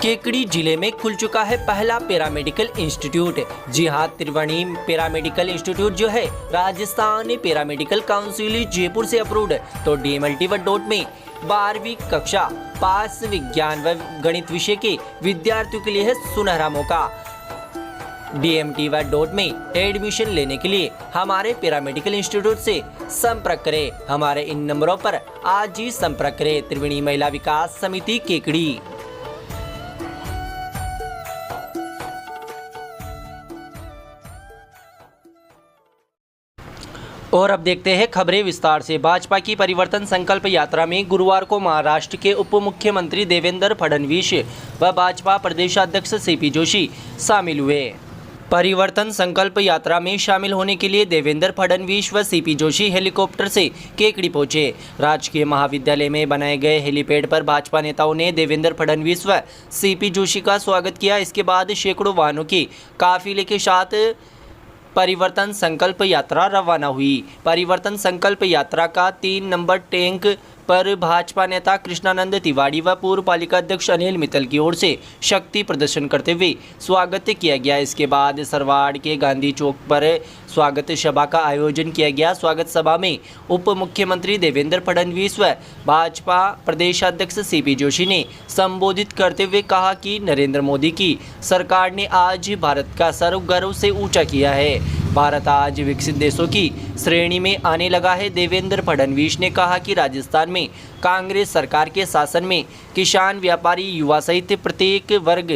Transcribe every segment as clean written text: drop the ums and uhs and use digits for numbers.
केकड़ी जिले में खुल चुका है पहला पैरामेडिकल इंस्टीट्यूट। जी हां, त्रिवेणी पैरामेडिकल इंस्टीट्यूट जो है राजस्थान पैरामेडिकल काउंसिल जयपुर से अप्रूव्ड। तो डीएमएलटी व डॉट में 12वीं कक्षा पास विज्ञान व गणित विषय के विद्यार्थियों के लिए है सुनहरा मौका। डीएमटी व डॉट में एडमिशन लेने के लिए हमारे पैरामेडिकल इंस्टीट्यूट से संपर्क करें। हमारे इन नंबरों पर आज ही संपर्क करें। त्रिवेणी महिला विकास समिति केकड़ी। और अब देखते हैं खबरें विस्तार से। भाजपा की परिवर्तन संकल्प यात्रा में गुरुवार को महाराष्ट्र के उप मुख्यमंत्री देवेंद्र फडणवीस व भाजपा प्रदेशाध्यक्ष सीपी जोशी शामिल हुए। परिवर्तन संकल्प यात्रा में शामिल होने के लिए देवेंद्र फडणवीस व सीपी जोशी हेलीकॉप्टर से केकड़ी पहुंचे। राजकीय महाविद्यालय में बनाए गए हेलीपैड पर भाजपा नेताओं ने देवेंद्र फडणवीस व सीपी जोशी का स्वागत किया। इसके बाद सैकड़ों वाहनों के काफिले के साथ परिवर्तन संकल्प यात्रा रवाना हुई। परिवर्तन संकल्प यात्रा का 3 नंबर टैंक पर भाजपा नेता कृष्णानंद तिवारी व पूर्व पालिका अध्यक्ष अनिल मित्तल की ओर से शक्ति प्रदर्शन करते हुए स्वागत किया गया। इसके बाद सरवाड़ के गांधी चौक पर स्वागत सभा का आयोजन किया गया। स्वागत सभा में उप मुख्यमंत्री देवेंद्र फडणवीस व भाजपा प्रदेशाध्यक्ष सीपी जोशी ने संबोधित करते हुए कहा कि नरेंद्र मोदी की सरकार ने आज भारत का सर गर्व से ऊंचा किया है। भारत आज विकसित देशों की श्रेणी में आने लगा है। देवेंद्र फडणवीस ने कहा कि राजस्थान में कांग्रेस सरकार के शासन में किसान, व्यापारी, युवा सहित प्रत्येक वर्ग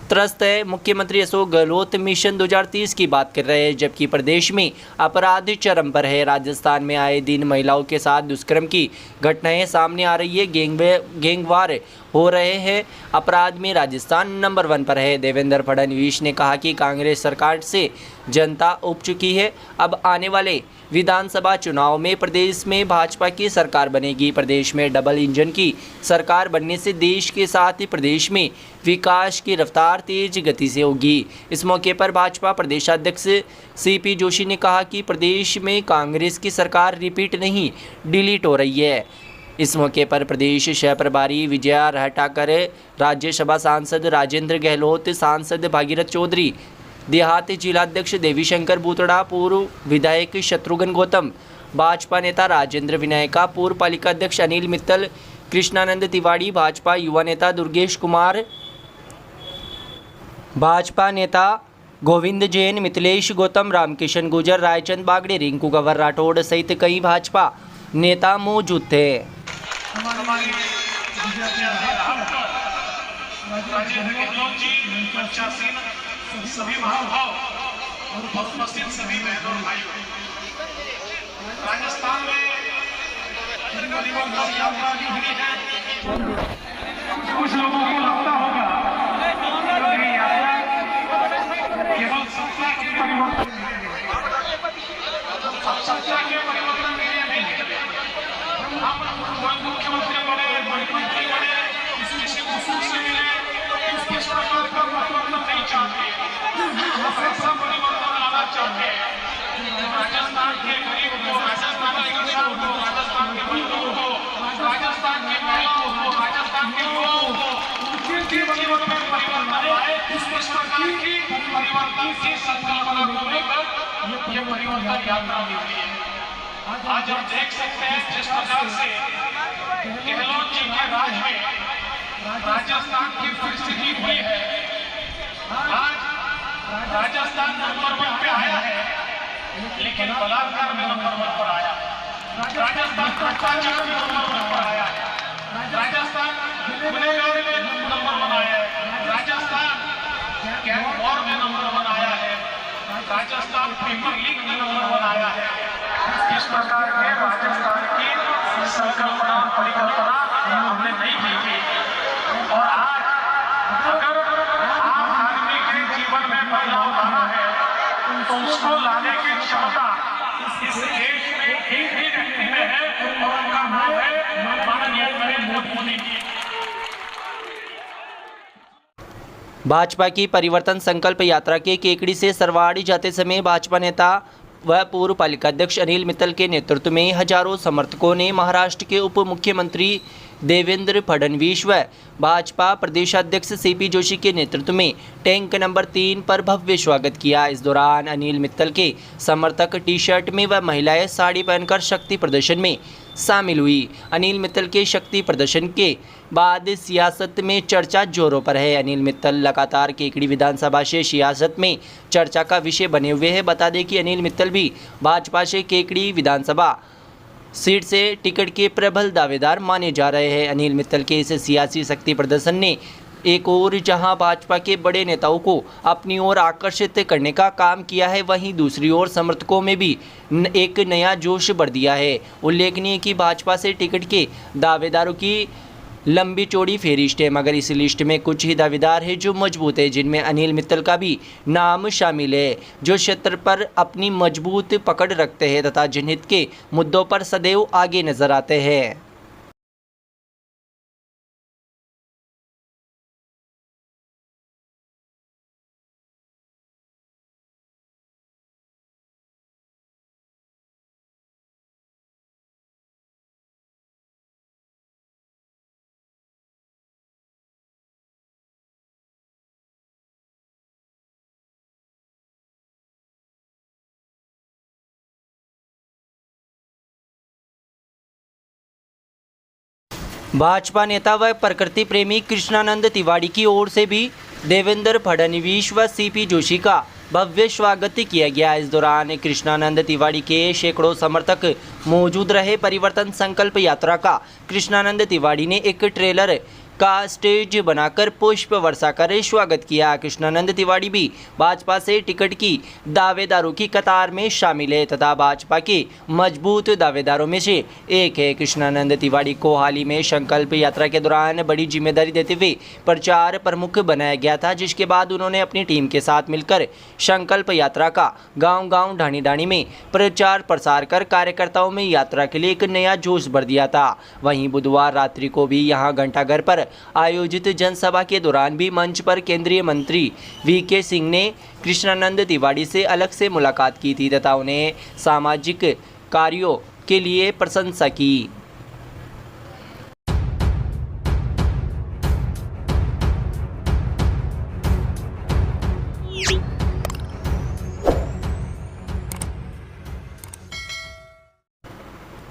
त्रस्त है। मुख्यमंत्री अशोक गहलोत मिशन 2030 की बात कर रहे हैं, जबकि प्रदेश में अपराध चरम पर है। राजस्थान में आए दिन महिलाओं के साथ दुष्कर्म की घटनाएं सामने आ रही है। गैंगवार हो रहे हैं। अपराध में राजस्थान नंबर 1 पर है। देवेंद्र फडणवीस ने कहा कि कांग्रेस सरकार से जनता उब चुकी है। अब आने वाले विधानसभा चुनाव में प्रदेश में भाजपा की सरकार बनेगी। प्रदेश में डबल इंजन की सरकार बनने से देश के साथ ही प्रदेश में विकास की रफ्तार तेज गति से होगी। इस मौके पर भाजपा प्रदेशाध्यक्ष सीपी जोशी ने कहा कि प्रदेश में कांग्रेस की सरकार रिपीट नहीं डिलीट हो रही है। इस मौके पर प्रदेश सह प्रभारी विजया रहटाकर, राज्यसभा सांसद राजेंद्र गहलोत, सांसद भागीरथ चौधरी, देहाती जिलाध्यक्ष देवीशंकर बूतड़ा, पूर्व विधायक शत्रुघ्न गौतम, भाजपा नेता राजेंद्र विनायका, पूर्व पालिका अध्यक्ष अनिल मित्तल, कृष्णानंद तिवारी, भाजपा युवा नेता दुर्गेश कुमार, भाजपा नेता गोविंद जैन, मिथिलेश गौतम, रामकिशन गुर्जर, रायचंद बागड़े, रिंकू कंवर राठौड़ सहित कई भाजपा नेता मौजूद थे। सभी महानुभाव और उपस्थित सभी बहनों भाइयों, राजस्थान में परिवर्तन यात्रा की हुई है। कुछ लोगों को लगता होगा कि ये यात्रा केवल सत्ता के परिवर्तन के लिए नहीं निकले। हम मुख्यमंत्री बने, मंत्री बने, किसी उसूल से मिले, इस प्रकार का परिवर्तन नहीं चाहते। ऐसा परिवर्तन लाना चाहते हैं। राजस्थान के गरीब को, राजस्थान के किसान को, राजस्थान के मजदूर को, राजस्थान के महिलाओं को, राजस्थान के युवाओं को उनके जीवन में परिवर्तन आए। इस प्रकार की परिवर्तन की संकल्पना को लेकर ये परिवर्तन यात्रा निकली है। आज हम देख सकते हैं जिस प्रकार से गहलोत जी के राज में राजस्थान की परिस्थिति हुई है। आज राजस्थान नंबर 1 पे आया है, लेकिन बलात्कार में नंबर 1 पर आया है। राजस्थान भ्रष्टाचार में नंबर 1 पर आया है। राजस्थान गुनहगारी में नंबर 1 आया है। राजस्थान गैंग वॉर में नंबर 1 आया है। राजस्थान पेपर लीक में नंबर 1 आया है। इस प्रकार के राजस्थान की संकल्पना परिकल्पना हमने नहीं की थी। और आज अगर आम आदमी के जीवन में बदलाव लाना है तो उसको लाने की क्षमता इस देश में एक ही व्यक्ति में है, और उनका नाम है माननीय नरेंद्र मोदी जी। भाजपा की परिवर्तन संकल्प यात्रा के केकड़ी से सरवाड़ी जाते समय भाजपा नेता व पूर्व पालिका अध्यक्ष अनिल मित्तल के नेतृत्व में हजारों समर्थकों ने महाराष्ट्र के उप मुख्यमंत्री देवेंद्र फडणवीस व भाजपा प्रदेशाध्यक्ष सीपी जोशी के नेतृत्व में टैंक नंबर 3 पर भव्य स्वागत किया। इस दौरान अनिल मित्तल के समर्थक टी शर्ट में व महिलाएं साड़ी पहनकर शक्ति प्रदर्शन में शामिल हुई। अनिल मित्तल के शक्ति प्रदर्शन के बाद सियासत में चर्चा जोरों पर है। अनिल मित्तल लगातार केकड़ी विधानसभा से सियासत में चर्चा का विषय बने हुए हैं। बता दें कि अनिल मित्तल भी भाजपा से केकड़ी विधानसभा सीट से टिकट के प्रबल दावेदार माने जा रहे हैं। अनिल मित्तल के इस सियासी शक्ति प्रदर्शन ने एक और जहां भाजपा के बड़े नेताओं को अपनी ओर आकर्षित करने का काम किया है, वहीं दूसरी ओर समर्थकों में भी एक नया जोश भर दिया है। उल्लेखनीय कि भाजपा से टिकट के दावेदारों की लंबी चौड़ी फेरिस्ट है, मगर इस लिस्ट में कुछ ही दावेदार हैं जो मजबूत है, जिनमें अनिल मित्तल का भी नाम शामिल है, जो क्षेत्र पर अपनी मजबूत पकड़ रखते हैं तथा जनहित के मुद्दों पर सदैव आगे नजर आते हैं। भाजपा नेता व प्रकृति प्रेमी कृष्णानंद तिवारी की ओर से भी देवेंद्र फडणवीस व सीपी जोशी का भव्य स्वागत किया गया। इस दौरान कृष्णानंद तिवारी के सैकड़ों समर्थक मौजूद रहे। परिवर्तन संकल्प यात्रा का कृष्णानंद तिवारी ने एक ट्रेलर का स्टेज बनाकर पुष्प वर्षा कर स्वागत किया। कृष्णानंद तिवारी भी भाजपा से टिकट की दावेदारों की कतार में शामिल है तथा भाजपा के मजबूत दावेदारों में से एक है। कृष्णानंद तिवारी को हाल ही में संकल्प यात्रा के दौरान बड़ी जिम्मेदारी देते हुए प्रचार प्रमुख बनाया गया था, जिसके बाद उन्होंने अपनी टीम के साथ मिलकर संकल्प यात्रा का गांव-गांव ढाणी-ढाणी में प्रचार प्रसार कर कार्यकर्ताओं में यात्रा के लिए एक नया जोश भर दिया था। वहीं बुधवार रात्रि को भी यहां घंटाघर पर आयोजित जनसभा के दौरान भी मंच पर केंद्रीय मंत्री वीके सिंह ने कृष्णानंद तिवारी से अलग से मुलाकात की थी तथा उन्हें सामाजिक कार्यों के लिए प्रशंसा की।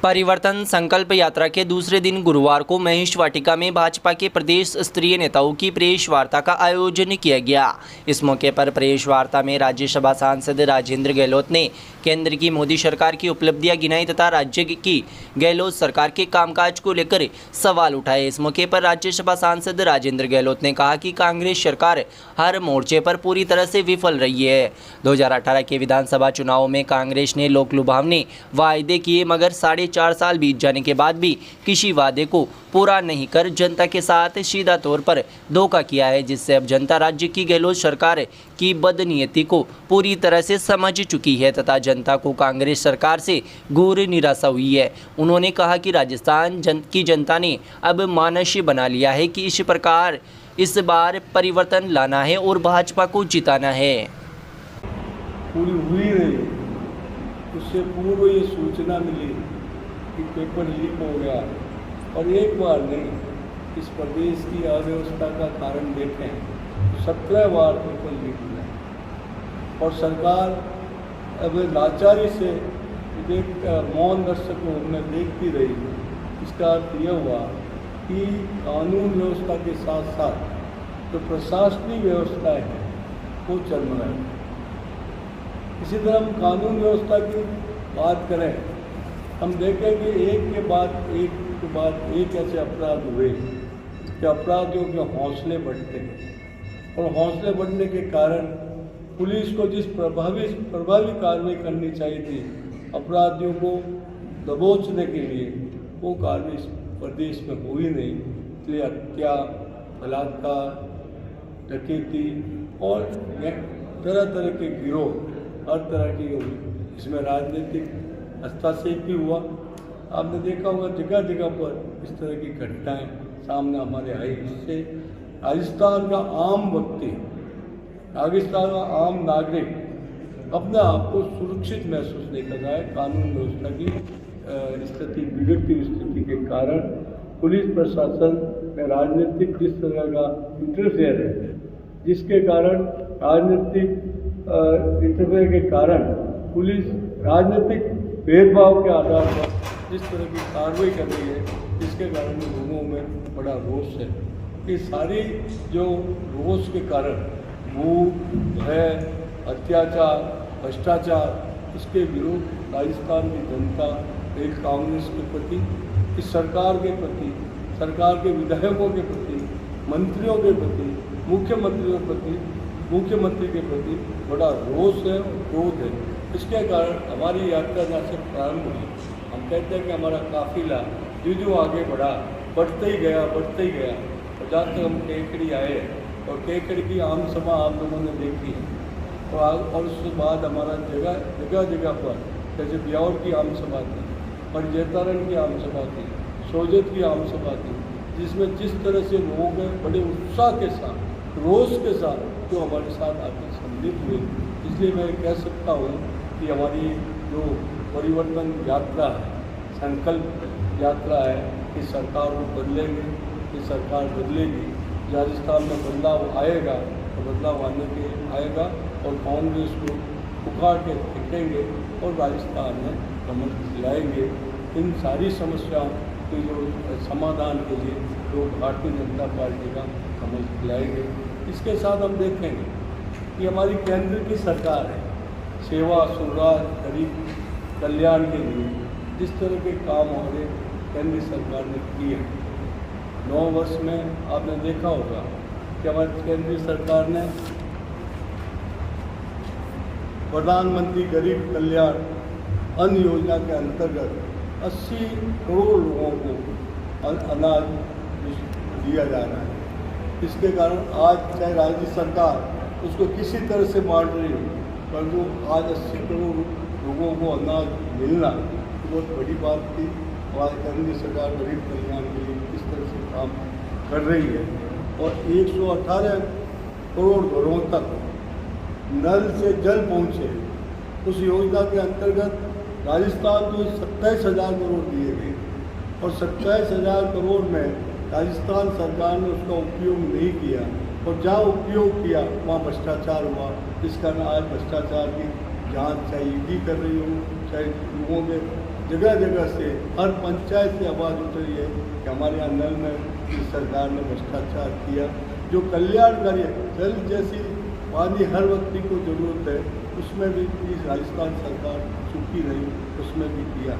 परिवर्तन संकल्प यात्रा के दूसरे दिन गुरुवार को महेश वाटिका में भाजपा के प्रदेश स्तरीय नेताओं की प्रेस वार्ता का आयोजन किया गया। इस मौके पर प्रेस वार्ता में राज्यसभा सांसद राजेंद्र गहलोत ने केंद्र की मोदी सरकार की उपलब्धियां गिनाई तथा राज्य की गहलोत सरकार के कामकाज को लेकर सवाल उठाए। इस मौके पर राज्यसभा सांसद राजेंद्र गहलोत ने कहा कि कांग्रेस सरकार हर मोर्चे पर पूरी तरह से विफल रही है। 2018 के विधानसभा चुनावों में कांग्रेस ने लोक लुभावने वायदे किए, मगर 4.5 साल बीत जाने के बाद भी किसी वादे को पूरा नहीं कर जनता के साथ सीधा तौर पर धोखा किया है, जिससे अब जनता राज्य की गहलोत सरकार की बदनीयती को पूरी तरह से समझ चुकी है तथा जनता को कांग्रेस सरकार से घोर निराशा हुई है। उन्होंने कहा कि राजस्थान की जनता ने अब मानस्य बना लिया है कि इस प्रकार इस बार परिवर्तन लाना है और भाजपा को जिताना है। पूरी हुई नहीं, उससे पूर्व ये सूचना मिली कि पेपर लीक हो गया, और एक बार नहीं, इस प्रदेश की अव्यवस्था का कारण देखें, 17 बार पेपर लीक हुआ और सरकार अब लाचारी से मौन दर्शकों में देखती रही। इसका अर्थ यह हुआ कि कानून व्यवस्था के साथ साथ जो प्रशासनिक व्यवस्था है वो चरमराई। इसी तरह हम कानून व्यवस्था की बात करें, हम देखें कि एक के बाद एक ऐसे अपराध हुए कि अपराधियों के हौसले बढ़ते हैं, और हौसले बढ़ने के कारण पुलिस को जिस प्रभावी कार्रवाई करनी चाहिए थी अपराधियों को दबोचने के लिए, वो कार्रवाई इस प्रदेश में हुई नहीं। इसलिए हत्या, बलात्कार, डकैती और तरह तरह के गिरोह, हर तरह की इसमें राजनीतिक हस्तक्षेप भी हुआ। आपने देखा होगा जगह जगह पर इस तरह की घटनाएं सामने हमारे आई। इससे राजस्थान का आम व्यक्ति, राजस्थान का आम नागरिक अपने आप को सुरक्षित महसूस नहीं कर रहा है। कानून व्यवस्था की स्थिति, बिगड़ती स्थिति के कारण पुलिस प्रशासन में राजनीतिक जिस तरह का इंटरफेयर है, जिसके कारण राजनीतिक इंटरफेयर के कारण पुलिस राजनीतिक भेदभाव के आधार पर जिस तरह की कार्रवाई कर रही है, जिसके कारण लोगों में बड़ा रोष है। ये सारी जो रोष के कारण भूख, भय, अत्याचार, भ्रष्टाचार, इसके विरुद्ध राजस्थान की जनता एक कांग्रेस के प्रति, इस सरकार के प्रति, सरकार के विधायकों के प्रति, मंत्रियों के प्रति, मुख्यमंत्री के प्रति बड़ा रोष है और क्रोध है। इसके कारण हमारी यात्रा जहाँ से प्रारंभ हुई, हम कहते हैं कि हमारा काफिला जो आगे बढ़ा, बढ़ते ही गया और जहाँ तक हम केकड़ी आए और केकड़ी की आम सभा आप लोगों ने देखी है। और उसके बाद हमारा जगह पर जैसे ब्यावर की आम सभा थी, पंजेतारण की आम सभा थी, सोजत की आम सभा थी, जिसमें जिस तरह से लोग बड़े उत्साह के साथ, रोष के साथ जो हमारे साथ आकर सम्मिलित हुए। इसलिए मैं कह सकता हूँ कि हमारी जो परिवर्तन यात्रा है, संकल्प यात्रा है, कि सरकार को बदलेंगे, कि सरकार बदलेगी, राजस्थान में बदलाव आएगा तो बदलाव आएगा और कांग्रेस को पुकार के फेंकेंगे और राजस्थान में कमल खिलाएंगे। इन सारी समस्याओं के जो समाधान के लिए लोग भारतीय जनता पार्टी का कमल खिलाएंगे। इसके साथ हम देखेंगे कि हमारी केंद्र की सरकार है, सेवा, सुराज, गरीब कल्याण के लिए जिस तरह के काम हमारे केंद्र सरकार ने किए, 9 वर्ष में आपने देखा होगा कि हमारी केंद्रीय सरकार ने प्रधानमंत्री गरीब कल्याण अन्न योजना के अंतर्गत 80 करोड़ लोगों को अनाज दिया जा रहा है। इसके कारण आज चाहे राज्य सरकार उसको किसी तरह से बांट रही हो, परंतु आज 80 करोड़ लोगों को अनाज मिलना बहुत बड़ी बात थी। आज केंद्रीय सरकार गरीब कल्याण के लिए किस तरह से काम कर रही है और 118 करोड़ घरों तक नल से जल पहुँचे, उस योजना के अंतर्गत राजस्थान को 27,000 करोड़ दिए गए और 27,000 करोड़ में राजस्थान सरकार ने उसका उपयोग नहीं किया और जहाँ उपयोग किया वहाँ भ्रष्टाचार हुआ। इस कारण आज भ्रष्टाचार की जांच चाहे ईडी कर रही हो, चाहे लोगों के जगह से हर पंचायत से आवाज़ उठ रही है कि हमारे यहाँ नल में इस सरकार ने भ्रष्टाचार किया। जो कल्याणकारी जल जैसी पानी हर व्यक्ति को ज़रूरत है, उसमें भी राजस्थान सरकार चुकी रही, उसमें भी किया।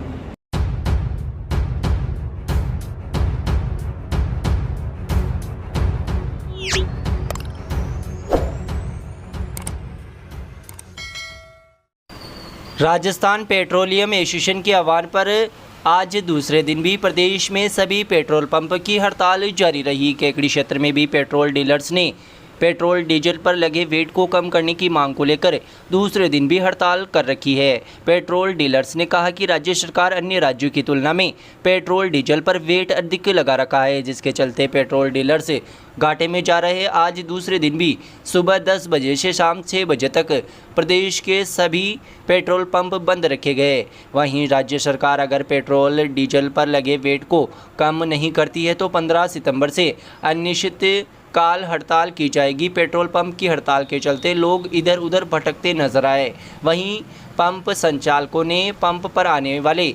राजस्थान पेट्रोलियम एसोसिएशन के आह्वान पर आज दूसरे दिन भी प्रदेश में सभी पेट्रोल पंप की हड़ताल जारी रही। केकड़ी क्षेत्र में भी पेट्रोल डीलर्स ने पेट्रोल डीजल पर लगे वेट को कम करने की मांग को लेकर दूसरे दिन भी हड़ताल कर रखी है। पेट्रोल डीलर्स ने कहा कि राज्य सरकार अन्य राज्यों की तुलना में पेट्रोल डीजल पर वेट अधिक लगा रखा है, जिसके चलते पेट्रोल डीलर्स घाटे में जा रहे हैं। आज दूसरे दिन भी सुबह 10 बजे से शाम 6 बजे तक प्रदेश के सभी पेट्रोल पंप बंद रखे गए। वहीं राज्य सरकार अगर पेट्रोल डीजल पर लगे वेट को कम नहीं करती है तो 15 सितंबर से अनिश्चित काल हड़ताल की जाएगी। पेट्रोल पंप की हड़ताल के चलते लोग इधर उधर भटकते नजर आए। वहीं पंप संचालकों ने पंप पर आने वाले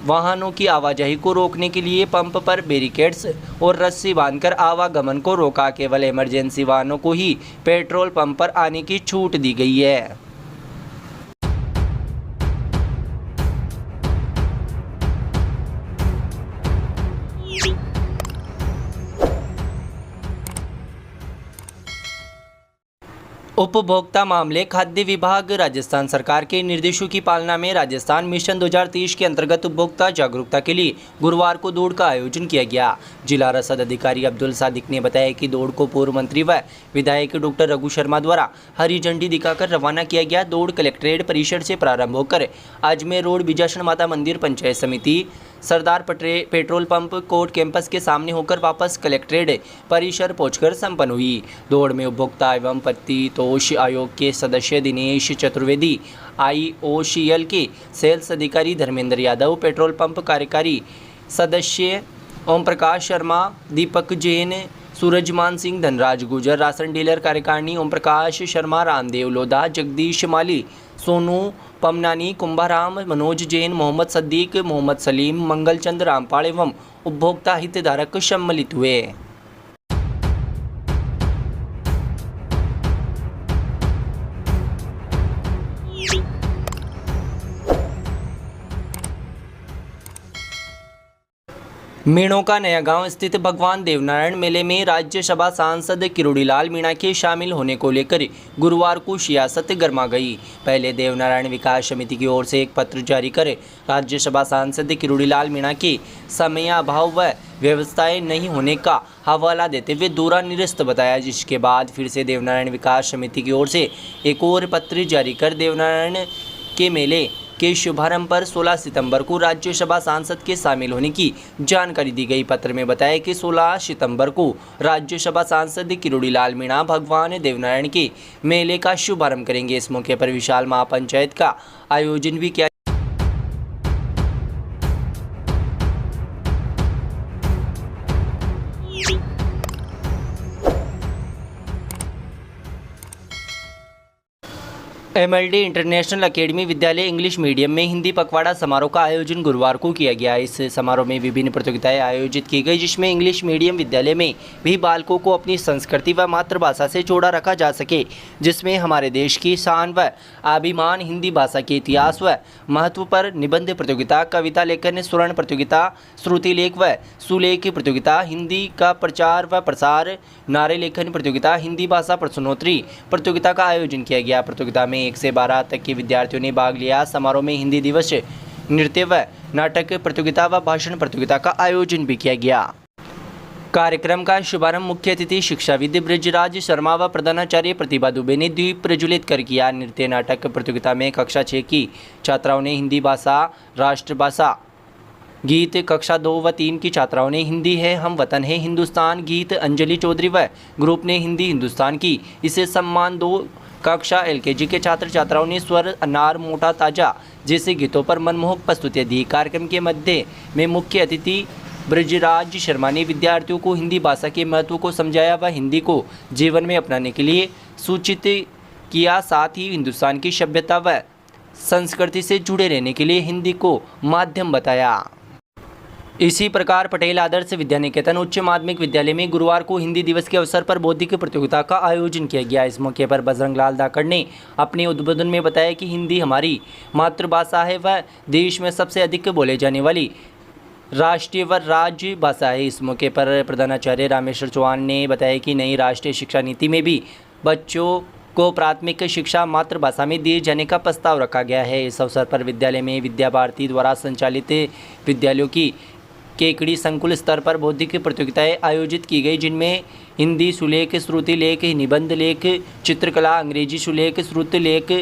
वाहनों की आवाजाही को रोकने के लिए पंप पर बैरिकेड्स और रस्सी बांधकर आवागमन को रोका। केवल इमरजेंसी वाहनों को ही पेट्रोल पंप पर आने की छूट दी गई है। उपभोक्ता मामले खाद्य विभाग राजस्थान सरकार के निर्देशों की पालना में राजस्थान मिशन 2023 के अंतर्गत उपभोक्ता जागरूकता के लिए गुरुवार को दौड़ का आयोजन किया गया। जिला रसद अधिकारी अब्दुल सादिक ने बताया कि दौड़ को पूर्व मंत्री व विधायक डॉक्टर रघु शर्मा द्वारा हरी झंडी दिखाकर रवाना किया गया। दौड़ कलेक्ट्रेट परिसर से प्रारंभ होकर अजमेर रोड बिजासन माता मंदिर पंचायत समिति सरदार पेट्रोल पंप कोर्ट कैंपस के सामने होकर वापस कलेक्ट्रेट परिसर पहुंचकर संपन्न हुई। दौड़ में उपभोक्ता एवं प्रतितोष आयोग के सदस्य दिनेश चतुर्वेदी, IOCL के सेल्स अधिकारी धर्मेंद्र यादव, पेट्रोल पंप कार्यकारी सदस्य ओम प्रकाश शर्मा, दीपक जैन, सूरजमान सिंह, धनराज गुजर, राशन डीलर कार्यकारिणी ओम प्रकाश शर्मा, रामदेव लोधा, जगदीश माली, सोनू पमनानी, कुंभाराम, मनोज जैन, मोहम्मद सद्दीक, मोहम्मद सलीम, मंगलचंद रामपाल एवं उपभोक्ता हितधारक सम्मिलित हुए। मीणों का नया गांव स्थित भगवान देवनारायण मेले में राज्यसभा सांसद किरोड़ीलाल मीणा के शामिल होने को लेकर गुरुवार को सियासत गर्मा गई। पहले देवनारायण विकास समिति की ओर से एक पत्र जारी कर राज्यसभा सांसद किरोड़ीलाल मीणा के समयाभाव व व्यवस्थाएं नहीं होने का हवाला देते हुए दूरा निरस्त बताया, जिसके बाद फिर से देवनारायण विकास समिति की ओर से एक और पत्र जारी कर देवनारायण के मेले के शुभारंभ पर 16 सितंबर को राज्यसभा सांसद के शामिल होने की जानकारी दी गई। पत्र में बताया कि 16 सितंबर को राज्यसभा सांसद किरोड़ीलाल मीणा भगवान देवनारायण के मेले का शुभारंभ करेंगे। इस मौके पर विशाल महापंचायत का आयोजन भी किया। MLD इंटरनेशनल अकेडमी विद्यालय इंग्लिश मीडियम में हिंदी पखवाड़ा समारोह का आयोजन गुरुवार को किया गया। इस समारोह में विभिन्न प्रतियोगिताएं आयोजित की गई, जिसमें इंग्लिश मीडियम विद्यालय में भी बालकों को अपनी संस्कृति व मातृभाषा से जोड़ा रखा जा सके, जिसमें हमारे देश की शान व अभिमान, हिंदी भाषा के इतिहास व महत्व पर निबंध प्रतियोगिता, कविता लेखन, स्वर्ण प्रतियोगिता, श्रुति लेख व सुलेख प्रतियोगिता, हिंदी का प्रचार व प्रसार, नारे लेखन प्रतियोगिता, हिंदी भाषा प्रश्नोत्तरी प्रतियोगिता का आयोजन किया गया। प्रतियोगिता में 1 से 12 तक के विद्यार्थियों ने भाग लिया। समारोह में हिंदी दिवस, नृत्य व नाटक प्रतियोगिता व भाषण प्रतियोगिता का आयोजन भी किया गया। कार्यक्रम का शुभारंभ मुख्य अतिथि शिक्षाविद ब्रजराज शर्मा व प्रधानाचार्य प्रतिभा दुबे ने दीप प्रज्वलित कर किया। नृत्य नाटक प्रतियोगिता में कक्षा 6 की छात्राओं ने हिंदी भाषा राष्ट्रभाषा गीत, कक्षा 2 व 3 की छात्राओं ने हिंदी है हम वतन है हिंदुस्तान गीत, अंजलि चौधरी व ग्रुप ने हिंदी हिंदुस्तान की इसे सम्मान 2 कक्षा LKG के छात्र छात्राओं ने स्वर, अनार, मोटा ताजा जैसे गीतों पर मनमोहक प्रस्तुतियाँ दी। कार्यक्रम के मध्य में मुख्य अतिथि ब्रजराज शर्मा ने विद्यार्थियों को हिंदी भाषा के महत्व को समझाया व हिंदी को जीवन में अपनाने के लिए सूचित किया। साथ ही हिंदुस्तान की सभ्यता व संस्कृति से जुड़े रहने के लिए हिंदी को माध्यम बताया। इसी प्रकार पटेल आदर्श विद्या निकेतन उच्च माध्यमिक विद्यालय में गुरुवार को हिंदी दिवस के अवसर पर बौद्धिक प्रतियोगिता का आयोजन किया गया। इस मौके पर बजरंग लाल धाकड़ ने अपने उद्बोधन में बताया कि हिंदी हमारी मातृभाषा है व देश में सबसे अधिक बोले जाने वाली राष्ट्रीय व राज्य भाषा है। इस मौके पर प्रधानाचार्य रामेश्वर चौहान ने बताया कि नई राष्ट्रीय शिक्षा नीति में भी बच्चों को प्राथमिक शिक्षा मातृभाषा में दिए जाने का प्रस्ताव रखा गया है। इस अवसर पर विद्यालय में विद्या भारती द्वारा संचालित विद्यालयों की केकड़ी संकुल स्तर पर बौद्धिक प्रतियोगिताएं आयोजित की गई, जिनमें हिंदी सुलेख, श्रुति लेख, निबंध लेख, चित्रकला, अंग्रेजी सुलेख, श्रुति लेख,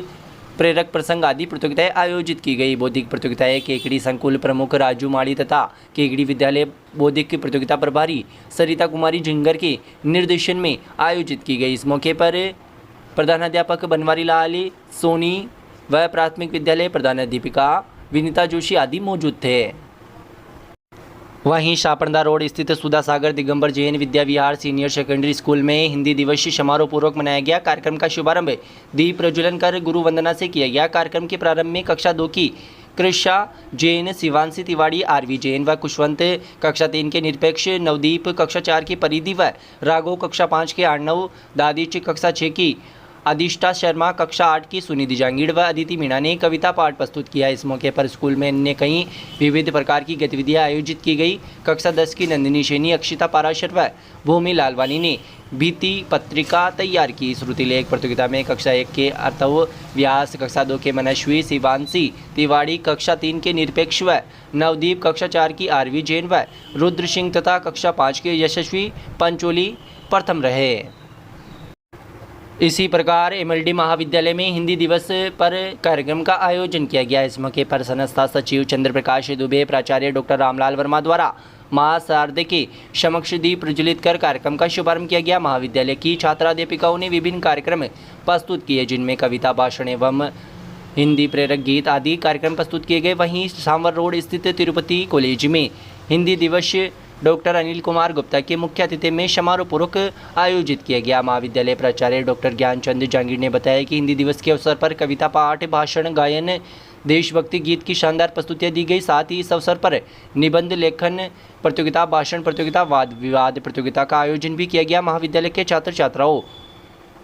प्रेरक प्रसंग आदि प्रतियोगिताएं आयोजित की गई। बौद्धिक प्रतियोगिताएं केकड़ी संकुल प्रमुख राजू माड़ी तथा केकड़ी विद्यालय बौद्धिक प्रतियोगिता प्रभारी सरिता कुमारी झिंगर के निर्देशन में आयोजित की गई। इस मौके पर प्रधानाध्यापक बनवारी लाल सोनी व प्राथमिक विद्यालय प्रधानाध्यापिका विनीता जोशी आदि मौजूद थे। वहीं शापरदा रोड स्थित सुधा सागर Digambar Jain Vidya Vihar senior secondary school में हिंदी दिवस समारोह पूर्वक मनाया गया। कार्यक्रम का शुभारंभ दीप प्रज्वलन कर गुरु वंदना से किया गया। कार्यक्रम के प्रारंभ में कक्षा 2 की कृषा जैन, शिवांशी तिवारी, आरवी जैन व कुशवंत, कक्षा 3 के निरपेक्ष नवदीप, कक्षा 4 की परिधि व राघव, कक्षा 5 के अर्णव दादिच, कक्षा 6 की अधिष्ठा शर्मा, कक्षा 8 की सुनिधि जांगीड़ व अदिति मीणा ने कविता पाठ प्रस्तुत किया। इस मौके पर स्कूल में अन्य कई विविध प्रकार की गतिविधियां आयोजित की गई। कक्षा 10 की नंदिनी सैनी, अक्षिता पाराशर व भूमि लालवानी ने भित्ति पत्रिका तैयार की। श्रुति लेख प्रतियोगिता में कक्षा 1 के अर्थव व्यास, कक्षा 2 के मनस्वी शिवांशी तिवाड़ी, कक्षा 3 के निरपेक्ष व नवदीप, कक्षा 4 की आरवी जैन व रुद्र सिंह तथा कक्षा 5 के यशस्वी पंचोली प्रथम रहे। इसी प्रकार MLD महाविद्यालय में हिंदी दिवस पर कार्यक्रम का आयोजन किया गया। इस मौके पर संस्था सचिव चंद्र प्रकाश दुबे, प्राचार्य डॉक्टर रामलाल वर्मा द्वारा महाशारदे के समक्ष दीप प्रज्वलित कर कार्यक्रम का शुभारंभ किया गया। महाविद्यालय की छात्राध्यापिकाओं ने विभिन्न कार्यक्रम प्रस्तुत किए, जिनमें कविता, भाषण एवं हिंदी प्रेरक गीत आदि कार्यक्रम प्रस्तुत किए गए। वहीं सांवर रोड स्थित तिरुपति कॉलेज में हिंदी दिवस डॉक्टर अनिल कुमार गुप्ता के मुख्य अतिथि में समारोह पूर्वक आयोजित किया गया। महाविद्यालय प्राचार्य डॉक्टर ज्ञानचंद जहांगीर ने बताया कि हिंदी दिवस के अवसर पर कविता पाठ, भाषण, गायन, देशभक्ति गीत की शानदार प्रस्तुतियां दी गई। साथ ही इस अवसर पर निबंध लेखन प्रतियोगिता, भाषण प्रतियोगिता, वाद विवाद प्रतियोगिता का आयोजन भी किया गया। महाविद्यालय के छात्र छात्राओं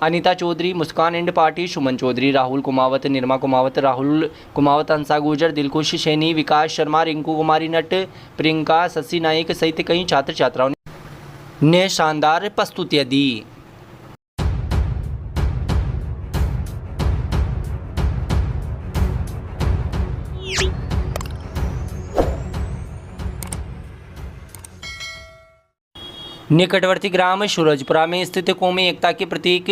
अनीता चौधरी, मुस्कान एंड पार्टी, सुमन चौधरी, राहुल कुमावत, निर्मा कुमावत, राहुल कुमावत, हंसा गुर्जर, दिलखुश सैनी, विकास शर्मा, रिंकू कुमारी नट, प्रियंका, शशि नायक सहित कई छात्र छात्राओं ने शानदार प्रस्तुतियां दी। निकटवर्ती ग्राम सूरजपुरा में स्थित कौमी एकता के प्रतीक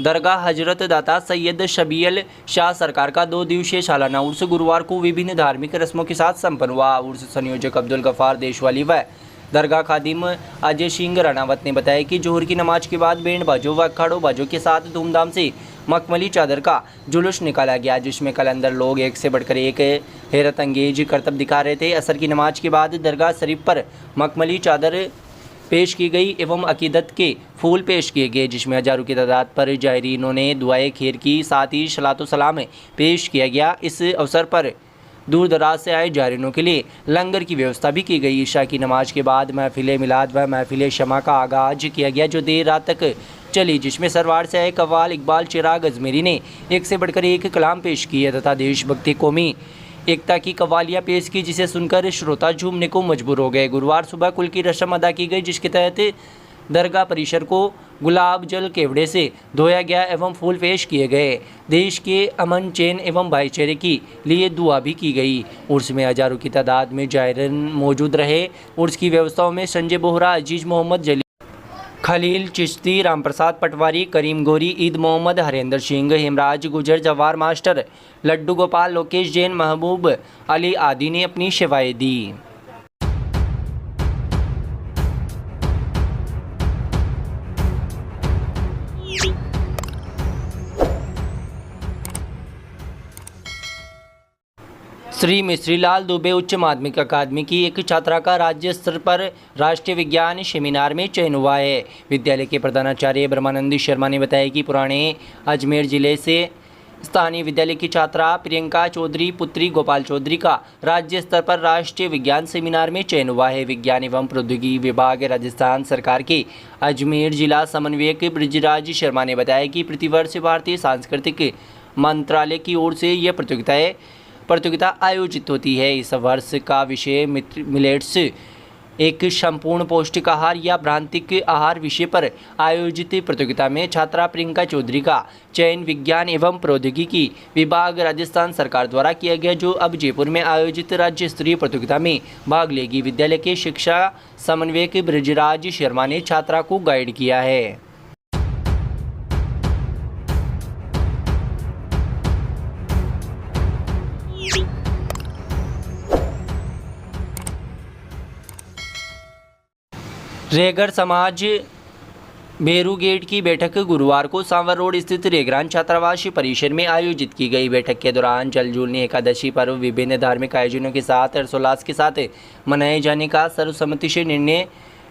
दरगाह हजरत दाता सैयद शबील शाह सरकार का 2 दिवसीय सालाना उर्स गुरुवार को विभिन्न धार्मिक रस्मों के साथ संपन्न हुआ। उर्स संयोजक अब्दुल गफार देशवाली व दरगाह खादिम अजय सिंह राणावत ने बताया कि जोहर की नमाज के बाद बैंड बाजों व अखाड़ों बाजों के साथ धूमधाम से मखमली चादर का जुलूस निकाला गया, जिसमें कलंदर लोग एक से बढ़कर एक हैरत अंगेज करतब दिखा रहे थे। असर की नमाज के बाद दरगाह शरीफ पर मखमली चादर पेश की गई एवं अकीदत के फूल पेश किए गए, जिसमें हजारों की तादाद पर जायरीनों ने दुआएं खैर की, साथ ही सलातो सलाम पेश किया गया। इस अवसर पर दूर दराज से आए जायरीनों के लिए लंगर की व्यवस्था भी की गई। ईशा की नमाज के बाद महफिल मिलाद व महफिल शमा का आगाज किया गया, जो देर रात तक चली, जिसमें सरवार से आए कव्वाल इकबाल चिराग अजमेरी ने एक से बढ़कर एक कलाम पेश किए तथा देशभक्ति, कौमी एकता की कव्वालियाँ पेश की, जिसे सुनकर श्रोता झूमने को मजबूर हो गए। गुरुवार सुबह कुल की रस्म अदा की गई, जिसके तहत दरगाह परिसर को गुलाब जल केवड़े से धोया गया एवं फूल पेश किए गए। देश के अमन, चैन एवं भाईचारे के लिए दुआ भी की गई। उर्स में हजारों की तादाद में जायरीन मौजूद रहे। उर्स की व्यवस्थाओं में संजय बोहरा, अजीज मोहम्मद जली, खलील चिश्ती, रामप्रसाद पटवारी, करीम गोरी, ईद मोहम्मद, हरेंद्र सिंह, हेमराज गुजर, जवाहर मास्टर, लड्डू गोपाल, लोकेश जैन, महबूब अली आदि ने अपनी सेवाएं दी। श्री मिश्रीलाल दुबे उच्च माध्यमिक अकादमी की एक छात्रा का राज्य स्तर पर राष्ट्रीय विज्ञान सेमिनार में चयन हुआ है। विद्यालय के प्रधानाचार्य ब्रह्मानंद शर्मा ने बताया कि पुराने अजमेर जिले से स्थानीय विद्यालय की छात्रा प्रियंका चौधरी पुत्री गोपाल चौधरी का राज्य स्तर पर राष्ट्रीय विज्ञान सेमिनार में चयन हुआ है। विज्ञान एवं प्रौद्योगिकी विभाग राजस्थान सरकार के अजमेर जिला समन्वयक ब्रिजराज शर्मा ने बताया कि प्रतिवर्ष भारतीय सांस्कृतिक मंत्रालय की ओर से यह प्रतियोगिता आयोजित होती है। इस वर्ष का विषय मिलेट्स, एक संपूर्ण पौष्टिक आहार या भ्रांतिक आहार विषय पर आयोजित प्रतियोगिता में छात्रा प्रियंका चौधरी का चयन विज्ञान एवं प्रौद्योगिकी विभाग राजस्थान सरकार द्वारा किया गया, जो अब जयपुर में आयोजित राज्य स्तरीय प्रतियोगिता में भाग लेगी। विद्यालय के शिक्षा समन्वयक ब्रिजराज शर्मा ने छात्रा को गाइड किया है। रेगर समाज बेरू गेट की बैठक गुरुवार को सांवर रोड स्थित रेगरान छात्रावास परिसर में आयोजित की गई। बैठक के दौरान जलजूलनी एकादशी पर्व विभिन्न धार्मिक आयोजनों के साथ हर्षोल्लास के साथ मनाए जाने का सर्वसम्मति से निर्णय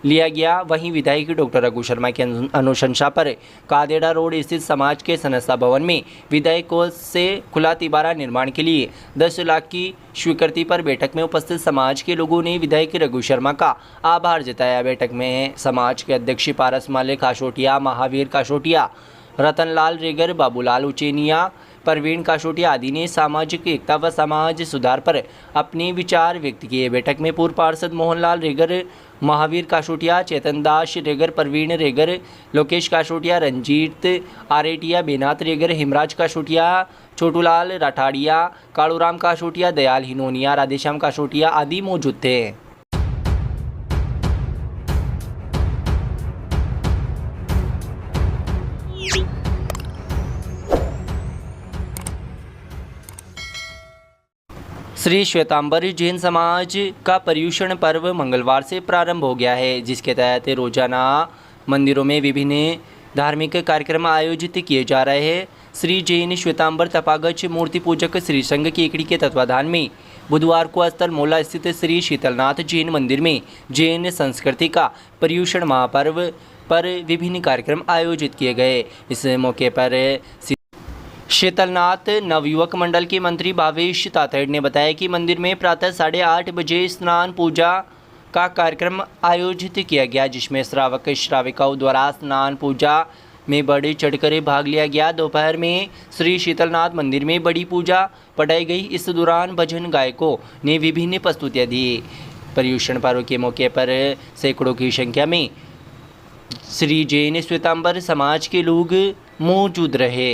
लिया गया। वहीं विधायक डॉक्टर रघु शर्मा की अनुशंसा पर कादेड़ा रोड स्थित समाज के संस्था भवन में विधायकों से खुला तिबारा निर्माण के लिए 10 लाख की स्वीकृति पर बैठक में उपस्थित समाज के लोगों ने विधायक रघु शर्मा का आभार जताया। बैठक में समाज के अध्यक्ष पारस माले काशोटिया, महावीर काशोटिया, रतनलाल रेगर, बाबूलाल उचेनिया, परवीन काशोटिया आदि ने सामाजिक एकता व समाज सुधार पर अपने विचार व्यक्त किए। बैठक में पूर्व पार्षद मोहनलाल रेगर, महावीर काशोटिया, चेतन दास रेगर, परवीन रेगर, लोकेश काशोटिया, रंजीत आरेटिया, बेनाथ रेगर, हिमराज काशोटिया, छोटूलाल राठाड़िया, कालूराम काशोटिया, दयाल हिनोनिया, राधेश्याम काशोटिया आदि मौजूद थे। श्री श्वेतांबर जैन समाज का पर्युषण पर्व मंगलवार से प्रारंभ हो गया है, जिसके तहत रोजाना मंदिरों में विभिन्न धार्मिक कार्यक्रम आयोजित किए जा रहे हैं। श्री जैन श्वेतांबर तपागच मूर्ति पूजक श्री संघ केकड़ी के तत्वाधान में बुधवार को स्थल मोला स्थित श्री शीतलनाथ जैन मंदिर में जैन संस्कृति का पर्युषण महापर्व पर विभिन्न कार्यक्रम आयोजित किए गए। इस मौके पर शीतलनाथ नवयुवक मंडल के मंत्री भावेश तातड़ ने बताया कि मंदिर में प्रातः 8:30 बजे स्नान पूजा का कार्यक्रम आयोजित किया गया, जिसमें श्रावक श्राविकाओं द्वारा स्नान पूजा में बढ़ चढ़कर भाग लिया गया। दोपहर में श्री शीतलनाथ मंदिर में बड़ी पूजा पढ़ाई गई। इस दौरान भजन गायकों ने विभिन्न प्रस्तुतियाँ दी। पर्युषण पर्व के मौके पर सैकड़ों की संख्या में श्री जैन श्वेतांबर समाज के लोग मौजूद रहे।